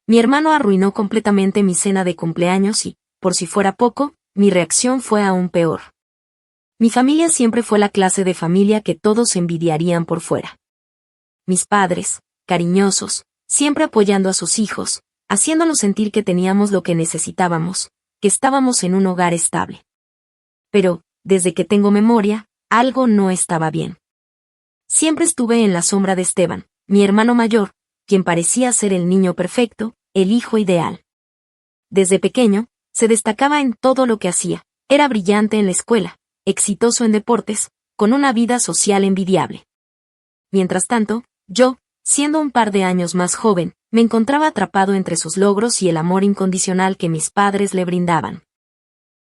Mi hermano arruinó completamente mi cena de cumpleaños y, por si fuera poco, mi reacción fue aún peor. Mi familia siempre fue la clase de familia que todos envidiarían por fuera. Mis padres, cariñosos, siempre apoyando a sus hijos, haciéndonos sentir que teníamos lo que necesitábamos, que estábamos en un hogar estable. Pero, desde que tengo memoria, algo no estaba bien. Siempre estuve en la sombra de Esteban, mi hermano mayor, quien parecía ser el niño perfecto, el hijo ideal. Desde pequeño, se destacaba en todo lo que hacía, era brillante en la escuela, exitoso en deportes, con una vida social envidiable. Mientras tanto, yo, siendo un par de años más joven, me encontraba atrapado entre sus logros y el amor incondicional que mis padres le brindaban.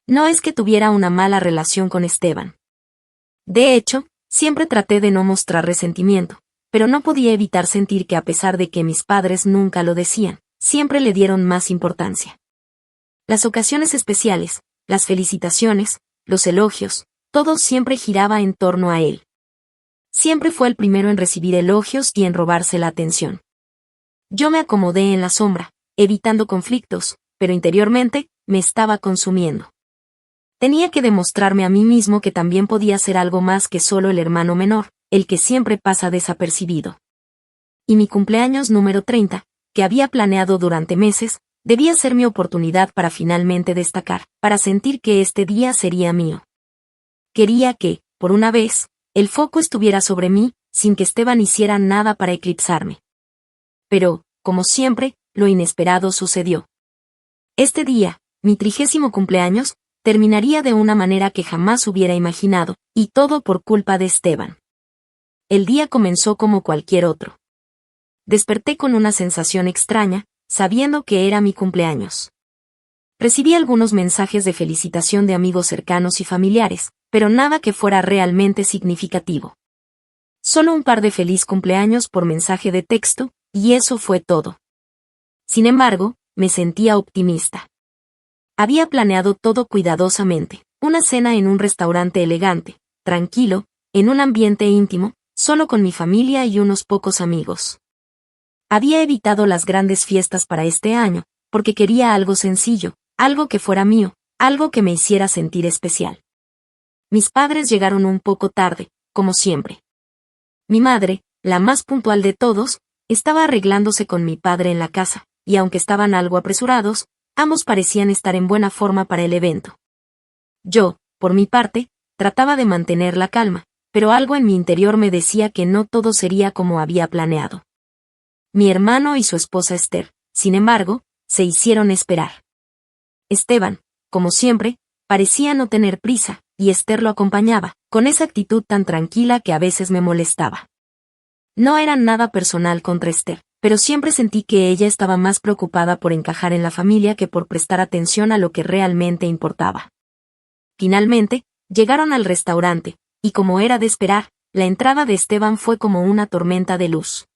No es que tuviera una mala relación con Esteban. De hecho, siempre traté de no mostrar resentimiento, pero no podía evitar sentir que a pesar de que mis padres nunca lo decían, siempre le dieron más importancia. Las ocasiones especiales, las felicitaciones, los elogios, todo siempre giraba en torno a él. Siempre fue el primero en recibir elogios y en robarse la atención. Yo me acomodé en la sombra, evitando conflictos, pero interiormente, me estaba consumiendo. Tenía que demostrarme a mí mismo que también podía ser algo más que solo el hermano menor, el que siempre pasa desapercibido. Y mi cumpleaños número 30, que había planeado durante meses, debía ser mi oportunidad para finalmente destacar, para sentir que este día sería mío. Quería que, por una vez, el foco estuviera sobre mí, sin que Esteban hiciera nada para eclipsarme. Pero, como siempre, lo inesperado sucedió. Este día, mi 30º cumpleaños, terminaría de una manera que jamás hubiera imaginado, y todo por culpa de Esteban. El día comenzó como cualquier otro. Desperté con una sensación extraña, sabiendo que era mi cumpleaños. Recibí algunos mensajes de felicitación de amigos cercanos y familiares, pero nada que fuera realmente significativo. Solo un par de feliz cumpleaños por mensaje de texto, y eso fue todo. Sin embargo, me sentía optimista. Había planeado todo cuidadosamente, una cena en un restaurante elegante, tranquilo, en un ambiente íntimo, solo con mi familia y unos pocos amigos. Había evitado las grandes fiestas para este año, porque quería algo sencillo, algo que fuera mío, algo que me hiciera sentir especial. Mis padres llegaron un poco tarde, como siempre. Mi madre, la más puntual de todos, estaba arreglándose con mi padre en la casa, y aunque estaban algo apresurados, ambos parecían estar en buena forma para el evento. Yo, por mi parte, trataba de mantener la calma, pero algo en mi interior me decía que no todo sería como había planeado. Mi hermano y su esposa Esther, sin embargo, se hicieron esperar. Esteban, como siempre, parecía no tener prisa, y Esther lo acompañaba, con esa actitud tan tranquila que a veces me molestaba. No era nada personal contra Esther, pero siempre sentí que ella estaba más preocupada por encajar en la familia que por prestar atención a lo que realmente importaba. Finalmente, llegaron al restaurante, y como era de esperar, la entrada de Esteban fue como una tormenta de luz.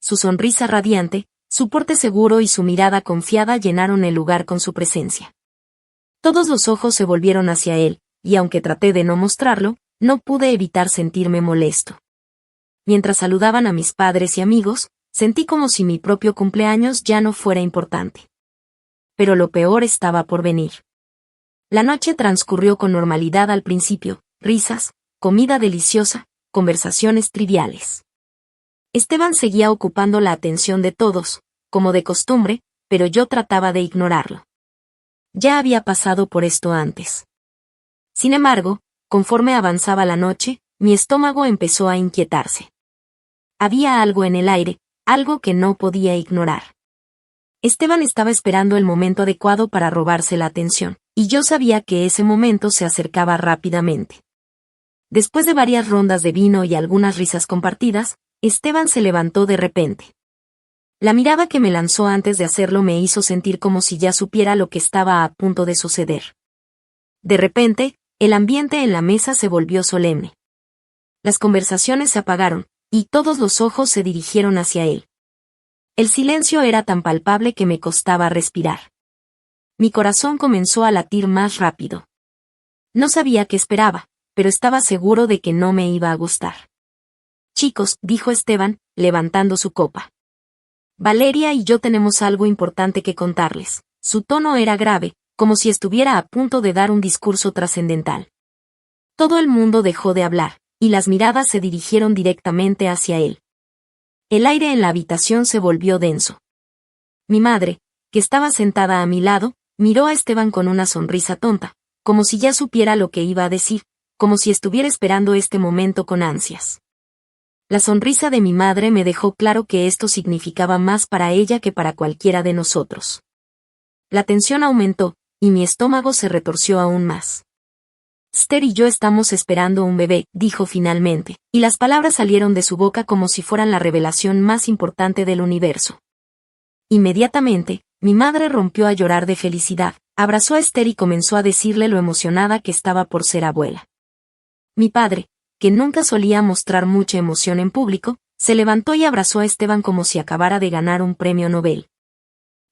Su sonrisa radiante, su porte seguro y su mirada confiada llenaron el lugar con su presencia. Todos los ojos se volvieron hacia él, y aunque traté de no mostrarlo, no pude evitar sentirme molesto. Mientras saludaban a mis padres y amigos, sentí como si mi propio cumpleaños ya no fuera importante. Pero lo peor estaba por venir. La noche transcurrió con normalidad al principio, risas, comida deliciosa, conversaciones triviales. Esteban seguía ocupando la atención de todos, como de costumbre, pero yo trataba de ignorarlo. Ya había pasado por esto antes. Sin embargo, conforme avanzaba la noche, mi estómago empezó a inquietarse. Había algo en el aire, algo que no podía ignorar. Esteban estaba esperando el momento adecuado para robarse la atención, y yo sabía que ese momento se acercaba rápidamente. Después de varias rondas de vino y algunas risas compartidas, Esteban se levantó de repente. La mirada que me lanzó antes de hacerlo me hizo sentir como si ya supiera lo que estaba a punto de suceder. De repente, el ambiente en la mesa se volvió solemne. Las conversaciones se apagaron, y todos los ojos se dirigieron hacia él. El silencio era tan palpable que me costaba respirar. Mi corazón comenzó a latir más rápido. No sabía qué esperaba, pero estaba seguro de que no me iba a gustar. Chicos, dijo Esteban, levantando su copa. Valeria y yo tenemos algo importante que contarles. Su tono era grave, como si estuviera a punto de dar un discurso trascendental. Todo el mundo dejó de hablar, y las miradas se dirigieron directamente hacia él. El aire en la habitación se volvió denso. Mi madre, que estaba sentada a mi lado, miró a Esteban con una sonrisa tonta, como si ya supiera lo que iba a decir, como si estuviera esperando este momento con ansias. La sonrisa de mi madre me dejó claro que esto significaba más para ella que para cualquiera de nosotros. La tensión aumentó, y mi estómago se retorció aún más. Esther y yo estamos esperando un bebé, dijo finalmente, y las palabras salieron de su boca como si fueran la revelación más importante del universo. Inmediatamente, mi madre rompió a llorar de felicidad, abrazó a Esther y comenzó a decirle lo emocionada que estaba por ser abuela. Mi padre, que nunca solía mostrar mucha emoción en público, se levantó y abrazó a Esteban como si acabara de ganar un premio Nobel.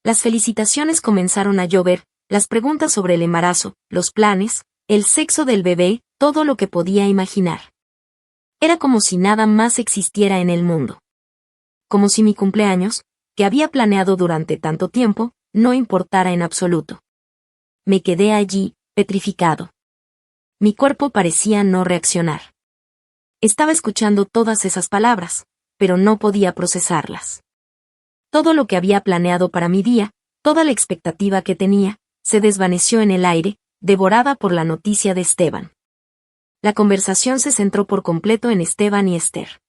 Las felicitaciones comenzaron a llover, las preguntas sobre el embarazo, los planes, el sexo del bebé, todo lo que podía imaginar. Era como si nada más existiera en el mundo. Como si mi cumpleaños, que había planeado durante tanto tiempo, no importara en absoluto. Me quedé allí, petrificado. Mi cuerpo parecía no reaccionar. Estaba escuchando todas esas palabras, pero no podía procesarlas. Todo lo que había planeado para mi día, toda la expectativa que tenía, se desvaneció en el aire, devorada por la noticia de Esteban. La conversación se centró por completo en Esteban y Esther.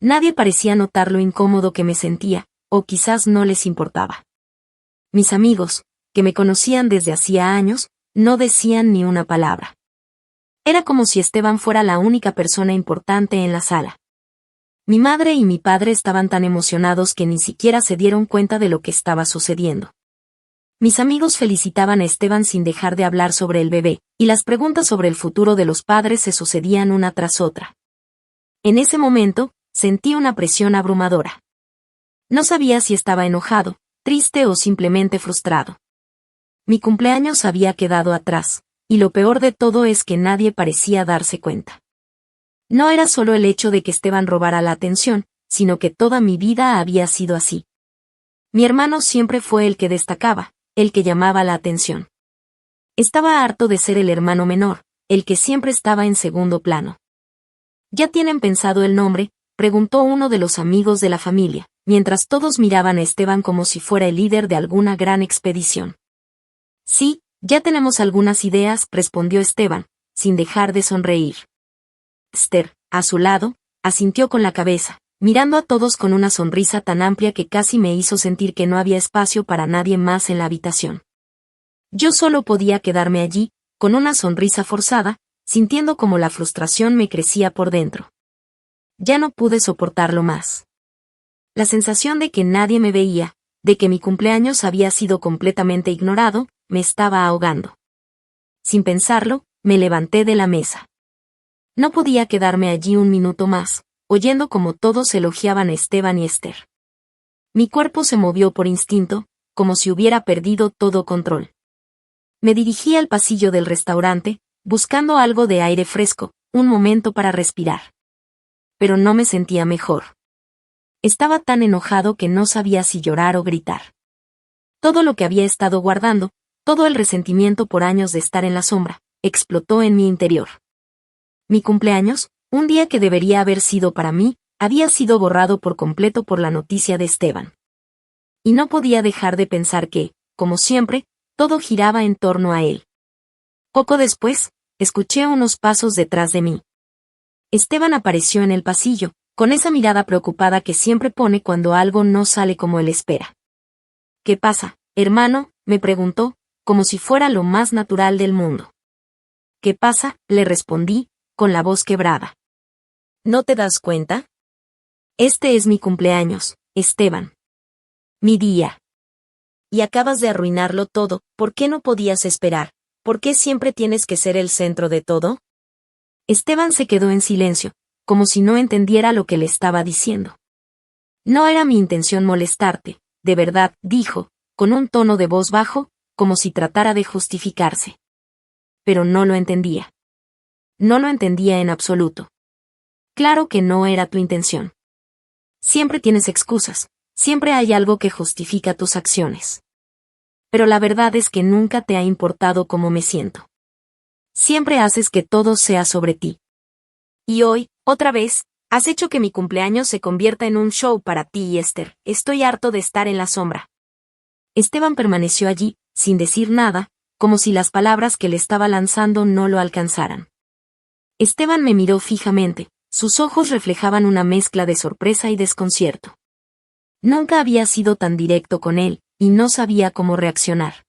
Nadie parecía notar lo incómodo que me sentía, o quizás no les importaba. Mis amigos, que me conocían desde hacía años, no decían ni una palabra. Era como si Esteban fuera la única persona importante en la sala. Mi madre y mi padre estaban tan emocionados que ni siquiera se dieron cuenta de lo que estaba sucediendo. Mis amigos felicitaban a Esteban sin dejar de hablar sobre el bebé, y las preguntas sobre el futuro de los padres se sucedían una tras otra. En ese momento, sentí una presión abrumadora. No sabía si estaba enojado, triste o simplemente frustrado. Mi cumpleaños había quedado atrás, y lo peor de todo es que nadie parecía darse cuenta. No era solo el hecho de que Esteban robara la atención, sino que toda mi vida había sido así. Mi hermano siempre fue el que destacaba, el que llamaba la atención. Estaba harto de ser el hermano menor, el que siempre estaba en segundo plano. ¿Ya tienen pensado el nombre?, preguntó uno de los amigos de la familia, mientras todos miraban a Esteban como si fuera el líder de alguna gran expedición. Sí, ya tenemos algunas ideas, respondió Esteban, sin dejar de sonreír. Esther, a su lado, asintió con la cabeza, mirando a todos con una sonrisa tan amplia que casi me hizo sentir que no había espacio para nadie más en la habitación. Yo solo podía quedarme allí, con una sonrisa forzada, sintiendo como la frustración me crecía por dentro. Ya no pude soportarlo más. La sensación de que nadie me veía, de que mi cumpleaños había sido completamente ignorado, me estaba ahogando. Sin pensarlo, me levanté de la mesa. No podía quedarme allí un minuto más, oyendo como todos elogiaban a Esteban y Esther. Mi cuerpo se movió por instinto, como si hubiera perdido todo control. Me dirigí al pasillo del restaurante, buscando algo de aire fresco, un momento para respirar. Pero no me sentía mejor. Estaba tan enojado que no sabía si llorar o gritar. Todo lo que había estado guardando, todo el resentimiento por años de estar en la sombra, explotó en mi interior. Mi cumpleaños, un día que debería haber sido para mí, había sido borrado por completo por la noticia de Esteban. Y no podía dejar de pensar que, como siempre, todo giraba en torno a él. Poco después, escuché unos pasos detrás de mí. Esteban apareció en el pasillo, con esa mirada preocupada que siempre pone cuando algo no sale como él espera. ¿Qué pasa, hermano?, me preguntó, como si fuera lo más natural del mundo. ¿Qué pasa?, le respondí, con la voz quebrada. ¿No te das cuenta? Este es mi cumpleaños, Esteban. Mi día. Y acabas de arruinarlo todo, ¿por qué no podías esperar? ¿Por qué siempre tienes que ser el centro de todo? Esteban se quedó en silencio, como si no entendiera lo que le estaba diciendo. No era mi intención molestarte, de verdad, dijo, con un tono de voz bajo, como si tratara de justificarse. Pero no lo entendía. No lo entendía en absoluto. Claro que no era tu intención. Siempre tienes excusas, Siempre hay algo que justifica tus acciones. Pero la verdad es que nunca te ha importado cómo me siento. Siempre haces que todo sea sobre ti. Y hoy, otra vez, has hecho que mi cumpleaños se convierta en un show para ti y Esther. Estoy harto de estar en la sombra. Esteban permaneció allí, sin decir nada, como si las palabras que le estaba lanzando no lo alcanzaran. Esteban me miró fijamente, sus ojos reflejaban una mezcla de sorpresa y desconcierto. Nunca había sido tan directo con él, y no sabía cómo reaccionar.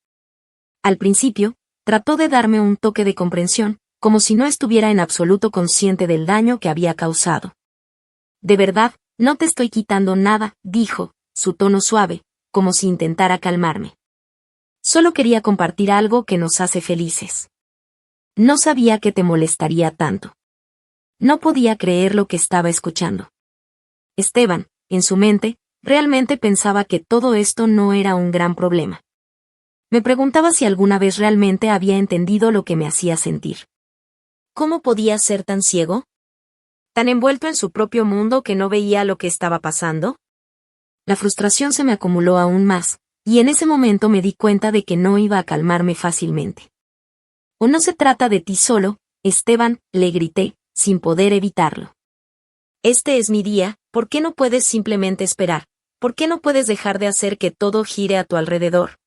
Al principio, trató de darme un toque de comprensión, como si no estuviera en absoluto consciente del daño que había causado. De verdad, no te estoy quitando nada, dijo, su tono suave, como si intentara calmarme. Solo quería compartir algo que nos hace felices. No sabía que te molestaría tanto. No podía creer lo que estaba escuchando. Esteban, en su mente, realmente pensaba que todo esto no era un gran problema. Me preguntaba si alguna vez realmente había entendido lo que me hacía sentir. ¿Cómo podía ser tan ciego? ¿Tan envuelto en su propio mundo que no veía lo que estaba pasando? La frustración se me acumuló aún más, y en ese momento me di cuenta de que no iba a calmarme fácilmente. «¿O no se trata de ti solo, Esteban?», le grité, sin poder evitarlo. «Este es mi día, ¿por qué no puedes simplemente esperar? ¿Por qué no puedes dejar de hacer que todo gire a tu alrededor?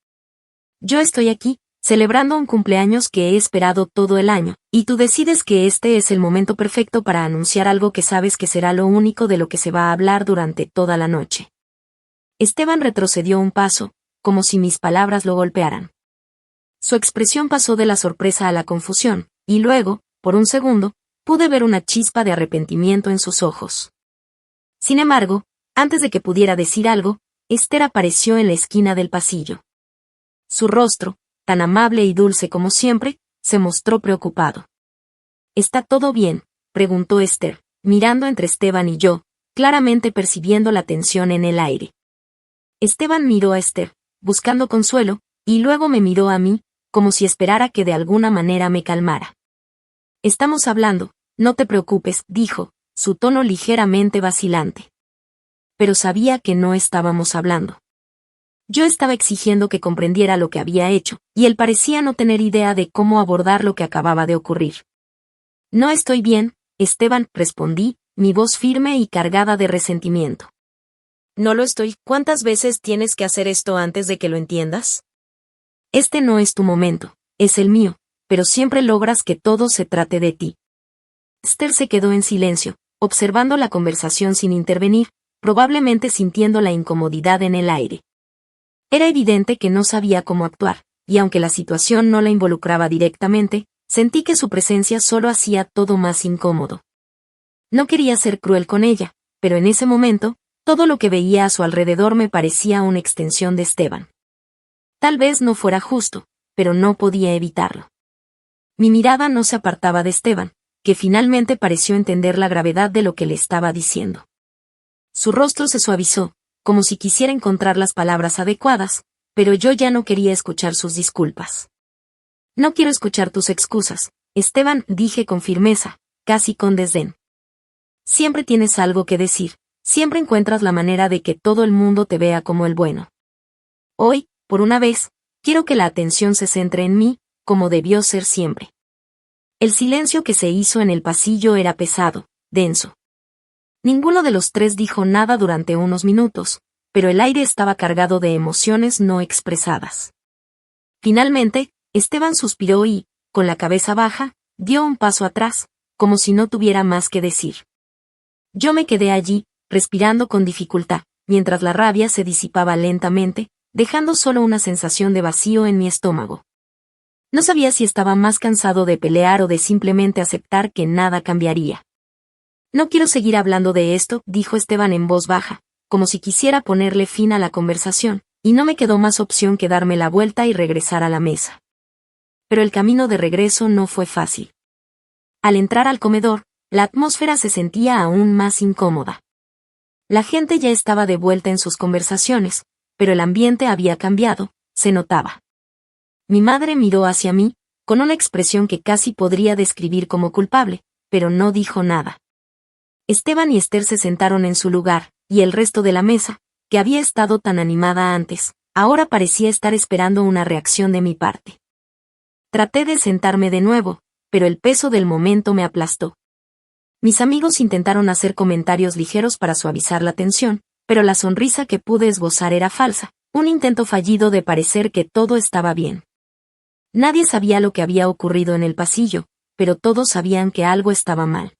Yo estoy aquí, celebrando un cumpleaños que he esperado todo el año, y tú decides que este es el momento perfecto para anunciar algo que sabes que será lo único de lo que se va a hablar durante toda la noche». Esteban retrocedió un paso, como si mis palabras lo golpearan. Su expresión pasó de la sorpresa a la confusión, y luego, por un segundo, pude ver una chispa de arrepentimiento en sus ojos. Sin embargo, antes de que pudiera decir algo, Esther apareció en la esquina del pasillo. Su rostro, tan amable y dulce como siempre, se mostró preocupado. «¿Está todo bien?», preguntó Esther, mirando entre Esteban y yo, claramente percibiendo la tensión en el aire. Esteban miró a Esther, buscando consuelo, y luego me miró a mí, como si esperara que de alguna manera me calmara. «Estamos hablando, no te preocupes», dijo, su tono ligeramente vacilante. Pero sabía que no estábamos hablando. Yo estaba exigiendo que comprendiera lo que había hecho, y él parecía no tener idea de cómo abordar lo que acababa de ocurrir. «No estoy bien, Esteban», respondí, mi voz firme y cargada de resentimiento. «No lo estoy. ¿Cuántas veces tienes que hacer esto antes de que lo entiendas? Este no es tu momento, es el mío, pero siempre logras que todo se trate de ti». Esther se quedó en silencio, observando la conversación sin intervenir, probablemente sintiendo la incomodidad en el aire. Era evidente que no sabía cómo actuar, y aunque la situación no la involucraba directamente, sentí que su presencia solo hacía todo más incómodo. No quería ser cruel con ella, pero en ese momento, todo lo que veía a su alrededor me parecía una extensión de Esteban. Tal vez no fuera justo, pero no podía evitarlo. Mi mirada no se apartaba de Esteban, que finalmente pareció entender la gravedad de lo que le estaba diciendo. Su rostro se suavizó, como si quisiera encontrar las palabras adecuadas, pero yo ya no quería escuchar sus disculpas. «No quiero escuchar tus excusas, Esteban», dije con firmeza, casi con desdén. «Siempre tienes algo que decir, siempre encuentras la manera de que todo el mundo te vea como el bueno. Hoy, por una vez, quiero que la atención se centre en mí, como debió ser siempre». El silencio que se hizo en el pasillo era pesado, denso. Ninguno de los tres dijo nada durante unos minutos, pero el aire estaba cargado de emociones no expresadas. Finalmente, Esteban suspiró y, con la cabeza baja, dio un paso atrás, como si no tuviera más que decir. Yo me quedé allí, respirando con dificultad, mientras la rabia se disipaba lentamente, dejando solo una sensación de vacío en mi estómago. No sabía si estaba más cansado de pelear o de simplemente aceptar que nada cambiaría. «No quiero seguir hablando de esto», dijo Esteban en voz baja, como si quisiera ponerle fin a la conversación, y no me quedó más opción que darme la vuelta y regresar a la mesa. Pero el camino de regreso no fue fácil. Al entrar al comedor, la atmósfera se sentía aún más incómoda. La gente ya estaba de vuelta en sus conversaciones, pero el ambiente había cambiado, se notaba. Mi madre miró hacia mí, con una expresión que casi podría describir como culpable, pero no dijo nada. Esteban y Esther se sentaron en su lugar, y el resto de la mesa, que había estado tan animada antes, ahora parecía estar esperando una reacción de mi parte. Traté de sentarme de nuevo, pero el peso del momento me aplastó. Mis amigos intentaron hacer comentarios ligeros para suavizar la tensión, pero la sonrisa que pude esbozar era falsa, un intento fallido de parecer que todo estaba bien. Nadie sabía lo que había ocurrido en el pasillo, pero todos sabían que algo estaba mal.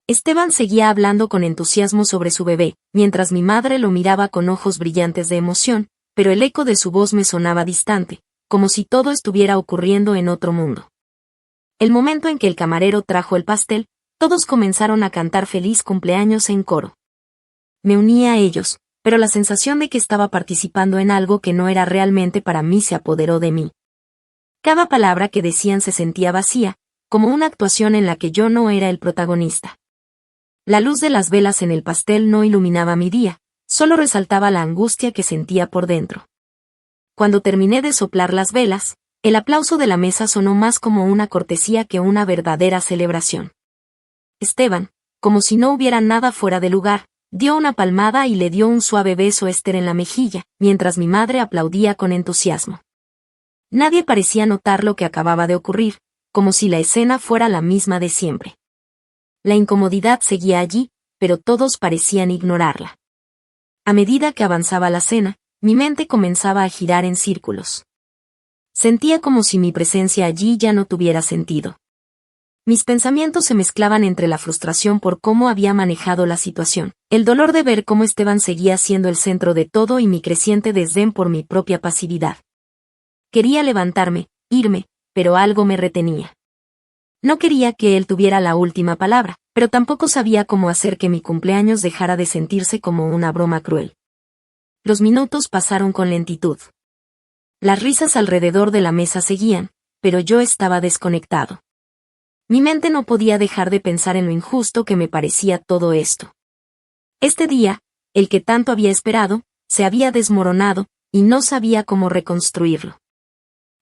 Esteban seguía hablando con entusiasmo sobre su bebé, mientras mi madre lo miraba con ojos brillantes de emoción, pero el eco de su voz me sonaba distante, como si todo estuviera ocurriendo en otro mundo. El momento en que el camarero trajo el pastel, todos comenzaron a cantar feliz cumpleaños en coro. Me uní a ellos, pero la sensación de que estaba participando en algo que no era realmente para mí se apoderó de mí. Cada palabra que decían se sentía vacía, como una actuación en la que yo no era el protagonista. La luz de las velas en el pastel no iluminaba mi día, solo resaltaba la angustia que sentía por dentro. Cuando terminé de soplar las velas, el aplauso de la mesa sonó más como una cortesía que una verdadera celebración. Esteban, como si no hubiera nada fuera de lugar, dio una palmada y le dio un suave beso a Esther en la mejilla, mientras mi madre aplaudía con entusiasmo. Nadie parecía notar lo que acababa de ocurrir, como si la escena fuera la misma de siempre. La incomodidad seguía allí, pero todos parecían ignorarla. A medida que avanzaba la cena, mi mente comenzaba a girar en círculos. Sentía como si mi presencia allí ya no tuviera sentido. Mis pensamientos se mezclaban entre la frustración por cómo había manejado la situación, el dolor de ver cómo Esteban seguía siendo el centro de todo y mi creciente desdén por mi propia pasividad. Quería levantarme, irme, pero algo me retenía. No quería que él tuviera la última palabra, pero tampoco sabía cómo hacer que mi cumpleaños dejara de sentirse como una broma cruel. Los minutos pasaron con lentitud. Las risas alrededor de la mesa seguían, pero yo estaba desconectado. Mi mente no podía dejar de pensar en lo injusto que me parecía todo esto. Este día, el que tanto había esperado, se había desmoronado, y no sabía cómo reconstruirlo.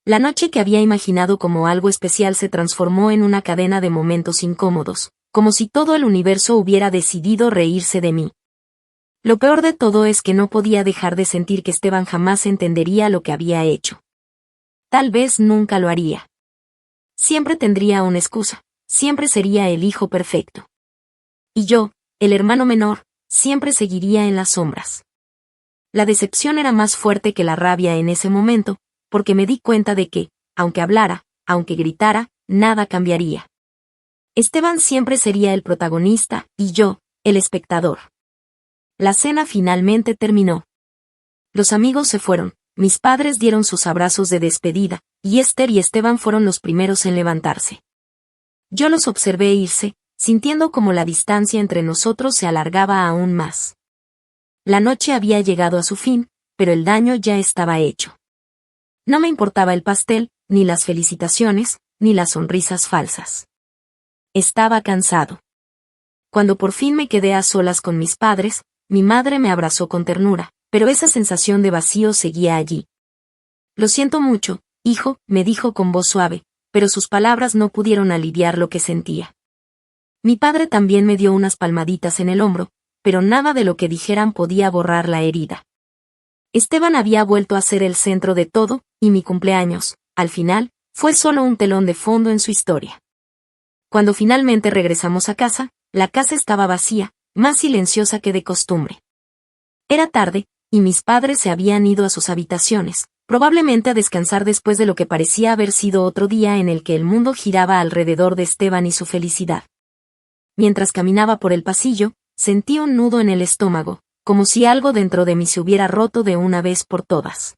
La noche que había imaginado como algo especial se transformó en una cadena de momentos incómodos, como si todo el universo hubiera decidido reírse de mí. Lo peor de todo es que no podía dejar de sentir que Esteban jamás entendería lo que había hecho. Tal vez nunca lo haría. Siempre tendría una excusa, siempre sería el hijo perfecto. Y yo, el hermano menor, siempre seguiría en las sombras. La decepción era más fuerte que la rabia en ese momento, porque me di cuenta de que, aunque hablara, aunque gritara, nada cambiaría. Esteban siempre sería el protagonista, y yo, el espectador. La cena finalmente terminó. Los amigos se fueron, mis padres dieron sus abrazos de despedida, y Esther y Esteban fueron los primeros en levantarse. Yo los observé irse, sintiendo como la distancia entre nosotros se alargaba aún más. La noche había llegado a su fin, pero el daño ya estaba hecho. No me importaba el pastel, ni las felicitaciones, ni las sonrisas falsas. Estaba cansado. Cuando por fin me quedé a solas con mis padres, mi madre me abrazó con ternura, pero esa sensación de vacío seguía allí. Lo siento mucho, hijo, me dijo con voz suave, pero sus palabras no pudieron aliviar lo que sentía. Mi padre también me dio unas palmaditas en el hombro, pero nada de lo que dijeran podía borrar la herida. Esteban había vuelto a ser el centro de todo, y mi cumpleaños, al final, fue solo un telón de fondo en su historia. Cuando finalmente regresamos a casa, la casa estaba vacía, más silenciosa que de costumbre. Era tarde, y mis padres se habían ido a sus habitaciones, probablemente a descansar después de lo que parecía haber sido otro día en el que el mundo giraba alrededor de Esteban y su felicidad. Mientras caminaba por el pasillo, sentí un nudo en el estómago, como si algo dentro de mí se hubiera roto de una vez por todas.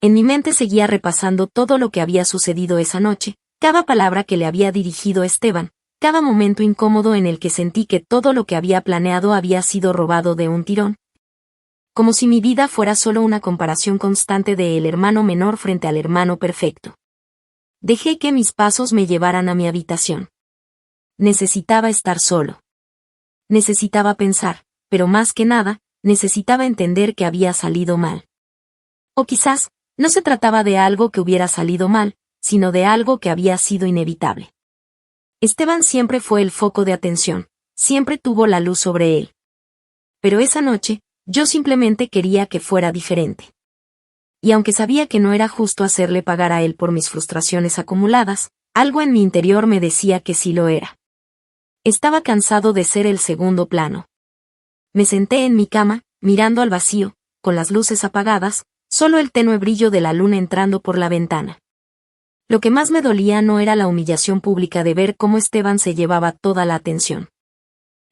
En mi mente seguía repasando todo lo que había sucedido esa noche, cada palabra que le había dirigido a Esteban, cada momento incómodo en el que sentí que todo lo que había planeado había sido robado de un tirón. Como si mi vida fuera solo una comparación constante de el hermano menor frente al hermano perfecto. Dejé que mis pasos me llevaran a mi habitación. Necesitaba estar solo. Necesitaba pensar, pero más que nada, necesitaba entender que había salido mal. O quizás, no se trataba de algo que hubiera salido mal, sino de algo que había sido inevitable. Esteban siempre fue el foco de atención, siempre tuvo la luz sobre él. Pero esa noche, Yo simplemente quería que fuera diferente. Y aunque sabía que no era justo hacerle pagar a él por mis frustraciones acumuladas, algo en mi interior me decía que sí lo era. Estaba cansado de ser el segundo plano. Me senté en mi cama, mirando al vacío, con las luces apagadas, solo el tenue brillo de la luna entrando por la ventana. Lo que más me dolía no era la humillación pública de ver cómo Esteban se llevaba toda la atención.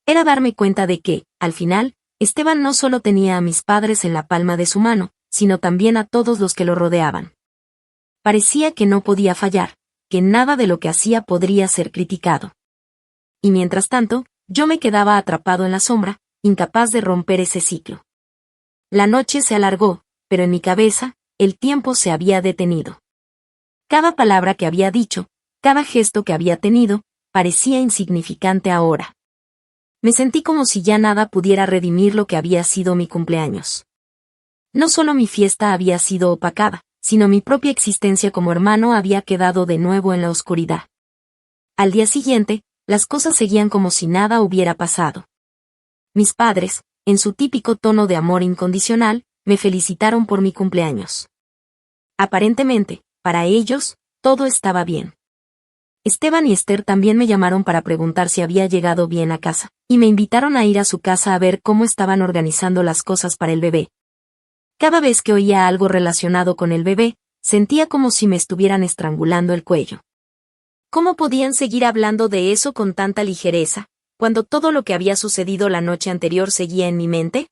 Era darme cuenta de que, al final, Esteban no solo tenía a mis padres en la palma de su mano, sino también a todos los que lo rodeaban. Parecía que no podía fallar, que nada de lo que hacía podría ser criticado. Y mientras tanto, yo me quedaba atrapado en la sombra, incapaz de romper ese ciclo. La noche se alargó, pero en mi cabeza, el tiempo se había detenido. Cada palabra que había dicho, cada gesto que había tenido, parecía insignificante ahora. Me sentí como si ya nada pudiera redimir lo que había sido mi cumpleaños. No solo mi fiesta había sido opacada, sino mi propia existencia como hermano había quedado de nuevo en la oscuridad. Al día siguiente, las cosas seguían como si nada hubiera pasado. Mis padres, en su típico tono de amor incondicional, me felicitaron por mi cumpleaños. Aparentemente, para ellos, todo estaba bien. Esteban y Esther también me llamaron para preguntar si había llegado bien a casa, y me invitaron a ir a su casa a ver cómo estaban organizando las cosas para el bebé. Cada vez que oía algo relacionado con el bebé, sentía como si me estuvieran estrangulando el cuello. ¿Cómo podían seguir hablando de eso con tanta ligereza, cuando todo lo que había sucedido la noche anterior seguía en mi mente?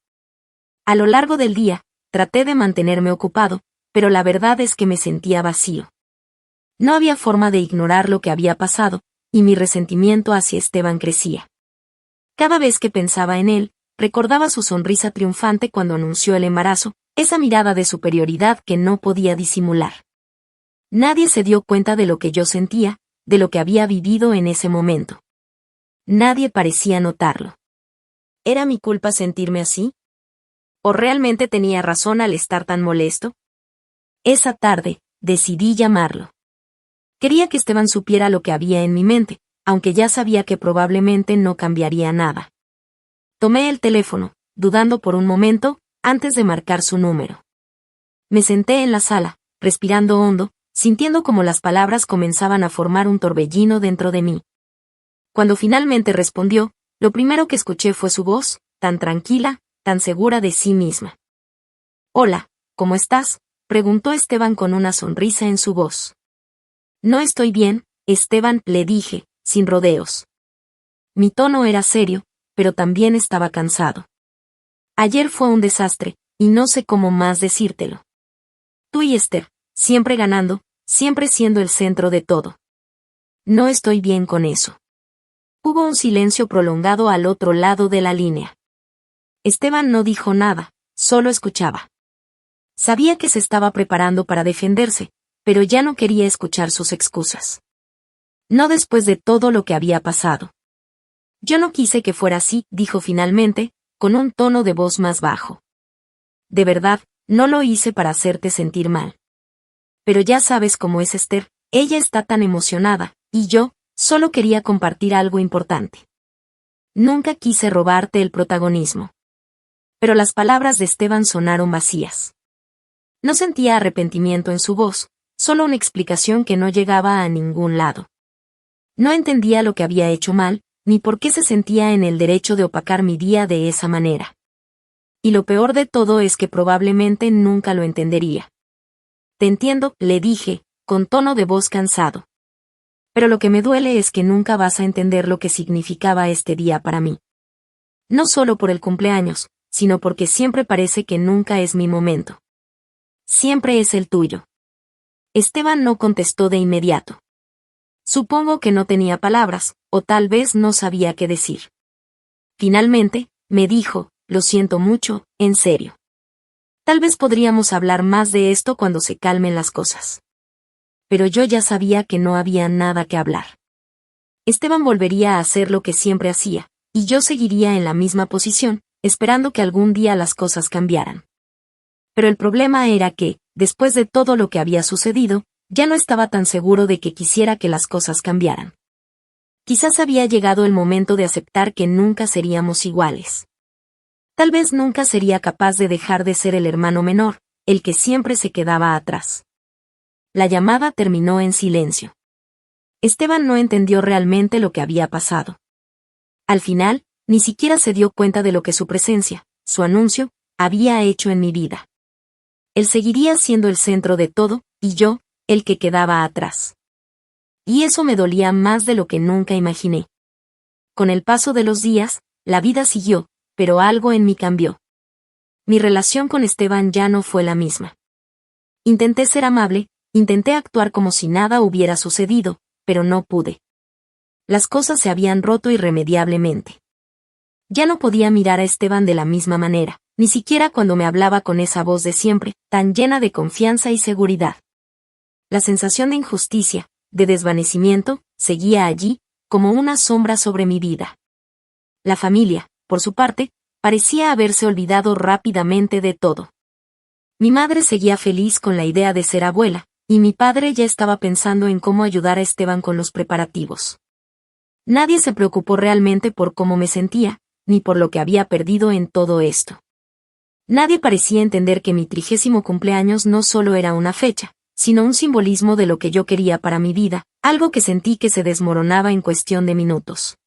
A lo largo del día, traté de mantenerme ocupado, pero la verdad es que me sentía vacío. No había forma de ignorar lo que había pasado, y mi resentimiento hacia Esteban crecía. Cada vez que pensaba en él, recordaba su sonrisa triunfante cuando anunció el embarazo, esa mirada de superioridad que no podía disimular. Nadie se dio cuenta de lo que yo sentía, de lo que había vivido en ese momento. Nadie parecía notarlo. ¿Era mi culpa sentirme así? ¿O realmente tenía razón al estar tan molesto? Esa tarde, decidí llamarlo. Quería que Esteban supiera lo que había en mi mente, aunque ya sabía que probablemente no cambiaría nada. Tomé el teléfono, dudando por un momento, antes de marcar su número. Me senté en la sala, respirando hondo, sintiendo como las palabras comenzaban a formar un torbellino dentro de mí. Cuando finalmente respondió, lo primero que escuché fue su voz, tan tranquila, tan segura de sí misma. «Hola, ¿cómo estás?», preguntó Esteban con una sonrisa en su voz. «No estoy bien, Esteban», le dije, sin rodeos. Mi tono era serio, pero también estaba cansado. Ayer fue un desastre, y no sé cómo más decírtelo. Tú y Esther, siempre ganando, siempre siendo el centro de todo. No estoy bien con eso. Hubo un silencio prolongado al otro lado de la línea. Esteban no dijo nada, solo escuchaba. Sabía que se estaba preparando para defenderse, pero ya no quería escuchar sus excusas. No después de todo lo que había pasado. Yo no quise que fuera así, dijo finalmente, con un tono de voz más bajo. De verdad, no lo hice para hacerte sentir mal. Pero ya sabes cómo es Esther, ella está tan emocionada, y yo, solo quería compartir algo importante. Nunca quise robarte el protagonismo. Pero las palabras de Esteban sonaron vacías. No sentía arrepentimiento en su voz, solo una explicación que no llegaba a ningún lado. No entendía lo que había hecho mal, ni por qué se sentía en el derecho de opacar mi día de esa manera. Y lo peor de todo es que probablemente nunca lo entendería. Te entiendo, le dije, con tono de voz cansado. Pero lo que me duele es que nunca vas a entender lo que significaba este día para mí. No solo por el cumpleaños, sino porque siempre parece que nunca es mi momento. Siempre es el tuyo. Esteban no contestó de inmediato. Supongo que no tenía palabras, o tal vez no sabía qué decir. Finalmente, me dijo, lo siento mucho, en serio. Tal vez podríamos hablar más de esto cuando se calmen las cosas. Pero yo ya sabía que no había nada que hablar. Esteban volvería a hacer lo que siempre hacía, y yo seguiría en la misma posición, esperando que algún día las cosas cambiaran. Pero el problema era que, después de todo lo que había sucedido, ya no estaba tan seguro de que quisiera que las cosas cambiaran. Quizás había llegado el momento de aceptar que nunca seríamos iguales. Tal vez nunca sería capaz de dejar de ser el hermano menor, el que siempre se quedaba atrás. La llamada terminó en silencio. Esteban no entendió realmente lo que había pasado. Al final, ni siquiera se dio cuenta de lo que su presencia, su anuncio, había hecho en mi vida. Él seguiría siendo el centro de todo, y yo, el que quedaba atrás. Y eso me dolía más de lo que nunca imaginé. Con el paso de los días, la vida siguió, pero algo en mí cambió. Mi relación con Esteban ya no fue la misma. Intenté ser amable, intenté actuar como si nada hubiera sucedido, pero no pude. Las cosas se habían roto irremediablemente. Ya no podía mirar a Esteban de la misma manera, ni siquiera cuando me hablaba con esa voz de siempre, tan llena de confianza y seguridad. La sensación de injusticia, de desvanecimiento, seguía allí, como una sombra sobre mi vida. La familia, por su parte, parecía haberse olvidado rápidamente de todo. Mi madre seguía feliz con la idea de ser abuela, y mi padre ya estaba pensando en cómo ayudar a Esteban con los preparativos. Nadie se preocupó realmente por cómo me sentía, ni por lo que había perdido en todo esto. Nadie parecía entender que mi 30º cumpleaños no solo era una fecha, sino un simbolismo de lo que yo quería para mi vida, algo que sentí que se desmoronaba en cuestión de minutos.